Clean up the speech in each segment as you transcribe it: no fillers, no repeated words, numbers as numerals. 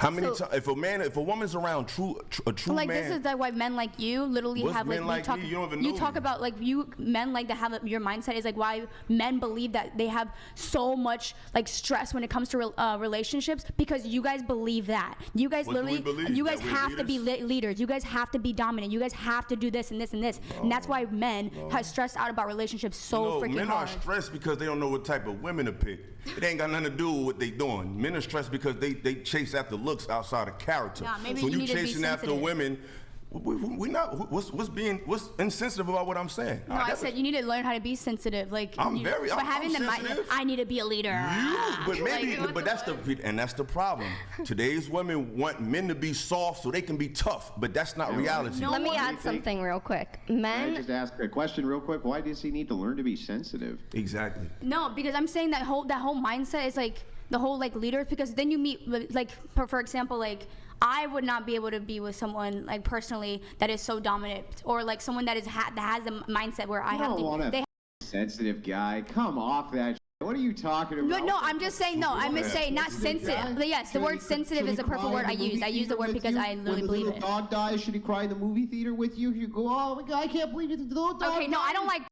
How many times, if a woman's around a true like, man. this is why men like you literally What's have men like talk, me? You don't even know talk me. about like men like to have your mindset is like why men believe that they have so much like stress when it comes to relationships, because you guys believe that. You guys What do we literally, believe? you guys That we're have to be leaders. You guys have to be dominant. You guys have to do this and this and this. And that's why men have stressed out about relationships so freaking men hard. are stressed because they don't know what type of women to pick. It ain't got nothing to do with what they doing. Men are stressed because they chase after looks outside of character. Yeah, maybe so you you need to be chasing after sensitive. women. We not. What's insensitive about what I'm saying? No, I said you need to learn how to be sensitive. Like I'm having the mind. sensitive. I need to be a leader. But maybe, but that's the problem. Today's women want men to be soft so they can be tough, but that's not reality. Let me add something real quick. Can I Men, just ask a question real quick? Why does he need to learn to be sensitive? Exactly. No, because I'm saying that whole mindset is like the whole like leaders, because then you meet like for example, like I would not be able to be with someone like personally that is so dominant, or like someone that that has a mindset where I have to. Sensitive guy, come off that. What are you talking about? No, I'm just saying. No, I'm just saying not sensitive. But yes, the word sensitive is the perfect word I use. I use the word because I literally believe it. When the little dog dies, should he cry in the movie theater with you? You go, oh my God, I can't believe it. The little dog. Okay, no, I don't like.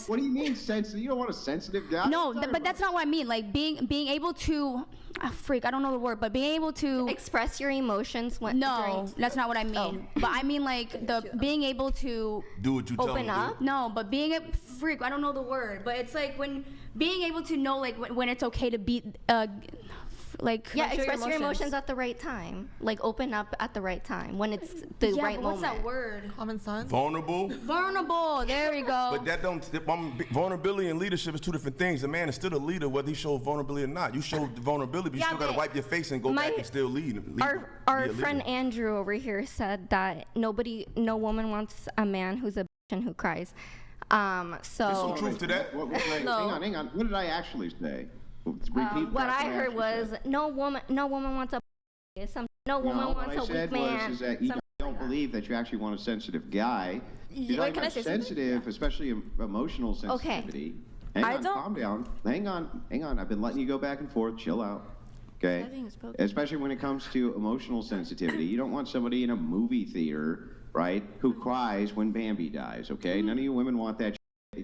What do you mean sensitive? You don't want a sensitive guy? No, but that's not what I mean. Like being able to, I don't know the word, but being able to express your emotions when. No, that's not what I mean. But I mean like the being able to do what you tell open them up. to do. No, but being a freak. I don't know the word, but it's like when being able to know like when it's okay to be like Express your emotions at the right time. Like open up at the right time when it's the right but what's moment. that word? Common sense. Vulnerable. There we go. But that don't. Vulnerability and leadership is two different things. A man is still a leader whether he shows vulnerability or not. You show vulnerability, but you still gotta wipe your face and go back and still lead. Our friend Andrew over here said that no woman wants a man who's a bitch and who cries. There's some truth to that. Hang on. What did I actually say? Repeat what I heard was no woman wants a no woman wants a weak man. Is that you don't believe that you actually want a sensitive guy. You're talking about sensitive, especially emotional sensitivity. Okay. Calm down. Hang on. I've been letting you go back and forth. Chill out. Okay. Especially when it comes to emotional sensitivity. You don't want somebody in a movie theater, right, who cries when Bambi dies. Okay. None of you women want that.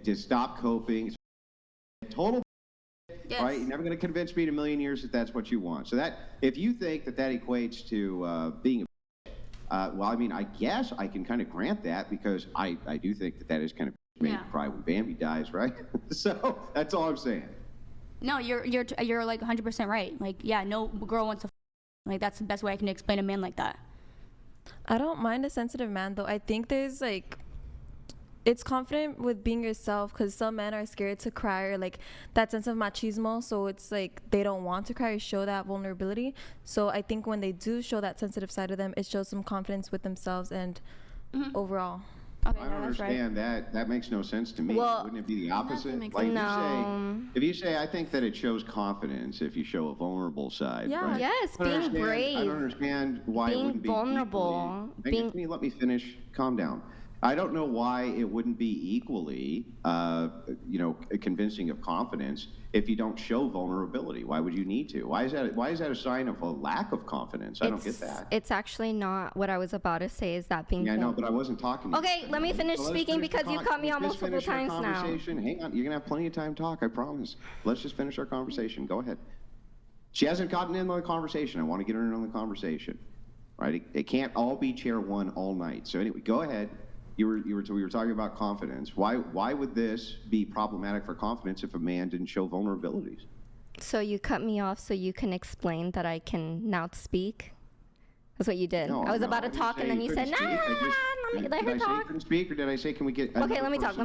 Just stop coping. It's total. Yes. Right? You're never going to convince me in a million years that that's what you want. So that, if you think that equates to being a well, I mean, I guess I can kind of grant that because I do think that is kind of made me cry when Bambi dies, right? So that's all I'm saying. No, you're like 100% right. Like, yeah, no girl wants to like that's the best way I can explain a man like that. I don't mind a sensitive man though. I think there's like it's confident with being yourself, because some men are scared to cry, or like that sense of machismo, so it's like they don't want to cry or show that vulnerability. So I think when they do show that sensitive side of them, it shows some confidence with themselves and overall. Okay, I don't understand that. That makes no sense to me. Well, wouldn't it be the opposite? Like if you say, I think that it shows confidence if you show a vulnerable side. Yeah. Right? Yes, being brave. I don't understand why it wouldn't be vulnerable. Let me finish. Calm down. I don't know why it wouldn't be equally, convincing of confidence if you don't show vulnerability. Why would you need to? Why is that a sign of a lack of confidence? I don't get that. It's actually not what I was about to say. Is that being? Yeah, I know, but I wasn't talking. Okay, let me finish speaking because you cut me out multiple times now. Hang on, you're gonna have plenty of time to talk. I promise. Let's just finish our conversation. Go ahead. She hasn't gotten in on the conversation. I want to get her in on the conversation. Right? It can't all be chair one all night. So anyway, go ahead. We were talking about confidence. Why would this be problematic for confidence if a man didn't show vulnerabilities? So you cut me off so you can explain that I can now speak? That's what you did. I was about to talk and then you said, let me let her talk. Did I say couldn't speak, or did I say can we get Okay, let me talk.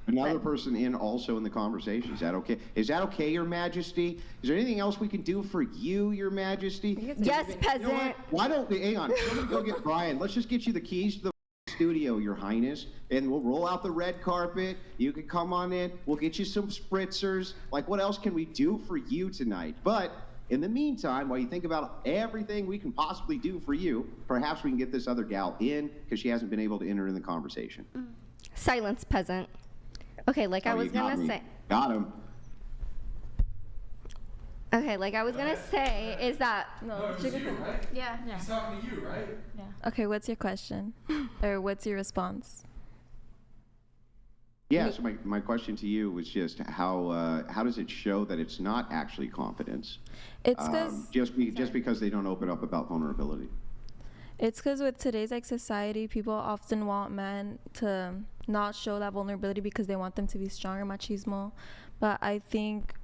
Another person also in the conversation. Is that okay? Is that okay, Your Majesty? Is there anything else we can do for you, Your Majesty? Yes, peasant. Why don't we, hang on, somebody go get Brian. Let's just get you the keys to the studio, Your Highness, and we'll roll out the red carpet. You can come on in. We'll get you some spritzers. Like, what else can we do for you tonight? But in the meantime, while you think about everything we can possibly do for you, perhaps we can get this other gal in because she hasn't been able to enter in the conversation. Silence, peasant. Okay, like I was gonna say. Got him. Okay, like I was gonna say is that No. It's you, right? Yeah. He's talking to you, right? Okay, what's your question? Or what's your response? Yeah, so my question to you was just how does it show that it's not actually confidence? It's because just because they don't open up about vulnerability. It's because with today's like society, people often want men to not show that vulnerability because they want them to be stronger, machismo. But I think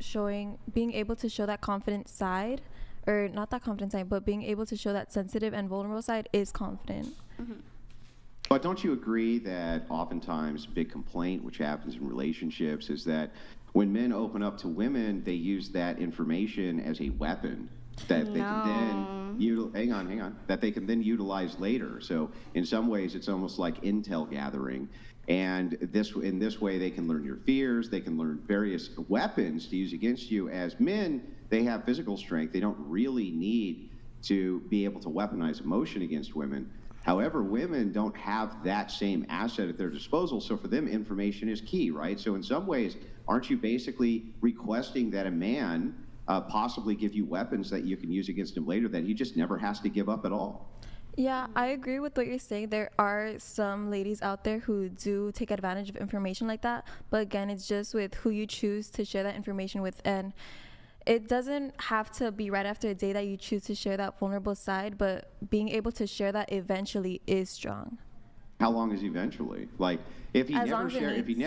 being able to show that confident side, or not that confident side, but being able to show that sensitive and vulnerable side is confident. Mm-hmm. But don't you agree that oftentimes a big complaint, which happens in relationships, is that when men open up to women, they use that information as a weapon that they can then that they can then utilize later. So in some ways, it's almost like intel gathering. And in this way, they can learn your fears. They can learn various weapons to use against you. As men, they have physical strength. They don't really need to be able to weaponize emotion against women. However, women don't have that same asset at their disposal. So for them, information is key, right? So in some ways, aren't you basically requesting that a man possibly give you weapons that you can use against him later that he just never has to give up at all? Yeah, I agree with what you're saying. There are some ladies out there who do take advantage of information like that. But again, it's just with who you choose to share that information with. And it doesn't have to be right after a day that you choose to share that vulnerable side, but being able to share that eventually is strong. How long is eventually? Like, if he As never long as it shared, if he needs-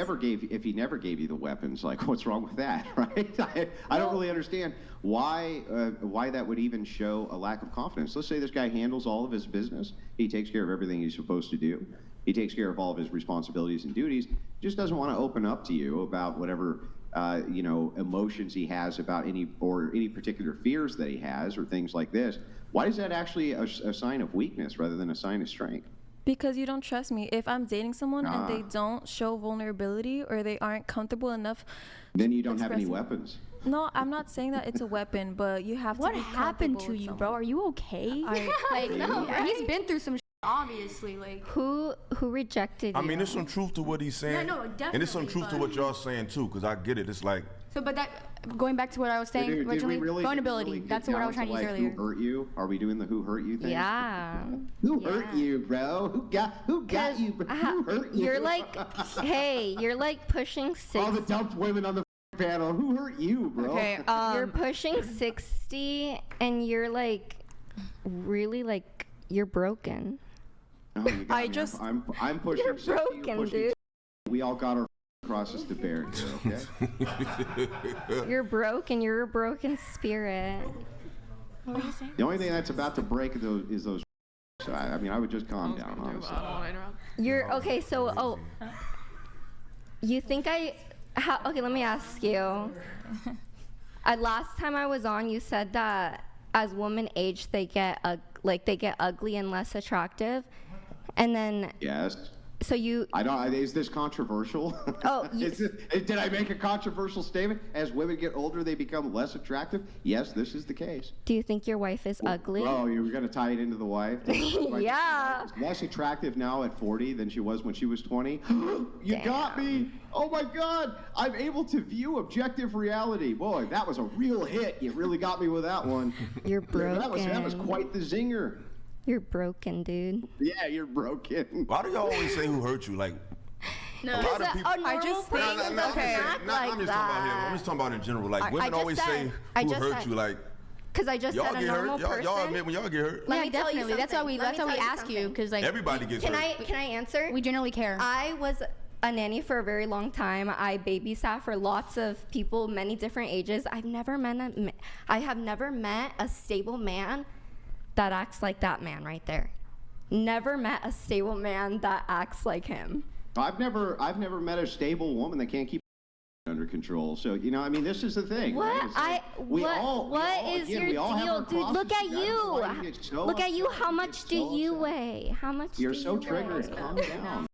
never gave you the weapons, like, what's wrong with that, right? I don't really understand why that would even show a lack of confidence. Let's say this guy handles all of his business. He takes care of everything he's supposed to do. He takes care of all of his responsibilities and duties. Just doesn't want to open up to you about whatever emotions he has about any particular fears that he has or things like this. Why is that actually a sign of weakness rather than a sign of strength? Because you don't trust me. If I'm dating someone and they don't show vulnerability or they aren't comfortable enough, then you don't have any expressing- weapons. No, I'm not saying that it's a weapon, but you have to What be happened comfortable to with you, someone. bro? Are you okay? Like, he's been through some obviously. Like, who rejected you? I mean, there's some truth to what he's saying. Yeah, no, And there's some truth to definitely, what y'all saying too, because I get it. It's like, so, but that going back to what I was saying Did we originally, really vulnerability. get That's what I down was trying to use like, earlier. Who hurt you? Are we doing the who hurt you thing? Yeah. Who hurt you, bro? Who got you? Who hurt you? You're like, hey, you're like pushing all the 60. dumped women on the panel. Who hurt you, bro? Okay, You're pushing 60, and you're like, really like, you're broken. Oh, you got I me. just- I'm pushing. You're 60, you're broken, pushing dude. 60. We all got our crosses to bear here, okay? You're broken. You're a broken spirit. The only thing that's about to break is those. So I mean, I would just calm down, honestly. You're okay. So, you think okay, let me ask you. Last time I was on, you said that as women age, they get ugly and less attractive, and then Yes. so you. I don't. Is this controversial? Oh, did I make a controversial statement? As women get older, they become less attractive. Yes, this is the case. Do you think your wife is ugly? Oh, you were going to tie it into the wife? Yeah. She's less attractive now at 40 than she was when she was 20. You got me. Oh my God. I'm able to view objective reality. Boy, that was a real hit. You really got me with that one. You're broken. That was quite the zinger. You're broken, dude. Yeah, you're broken. why do y'all always say who hurt you? Like, No, a lot of people. A normal just person think- doesn't okay. act Nah, like I'm just talking about him. that. I'm just talking about in general. Like, I women just always said- say I who just hurt said- you. Like, Because I just y'all said a get normal hurt. person. Y'all admit when y'all get hurt. Let yeah, me tell you definitely. That's why something. we Let me tell you ask you, something. because like Everybody gets Can hurt. I answer? we generally care. I was a nanny for a very long time. I babysat for lots of people, many different ages. I have never met a stable man that acts like that man right there. Never met a stable man that acts like him. I've never met a stable woman that can't keep under control. So, I mean, this is the thing. What? Right? What is your deal, dude? Look at you. Look at you. How much do you weigh? How much You're do so you triggered. weigh? Calm down.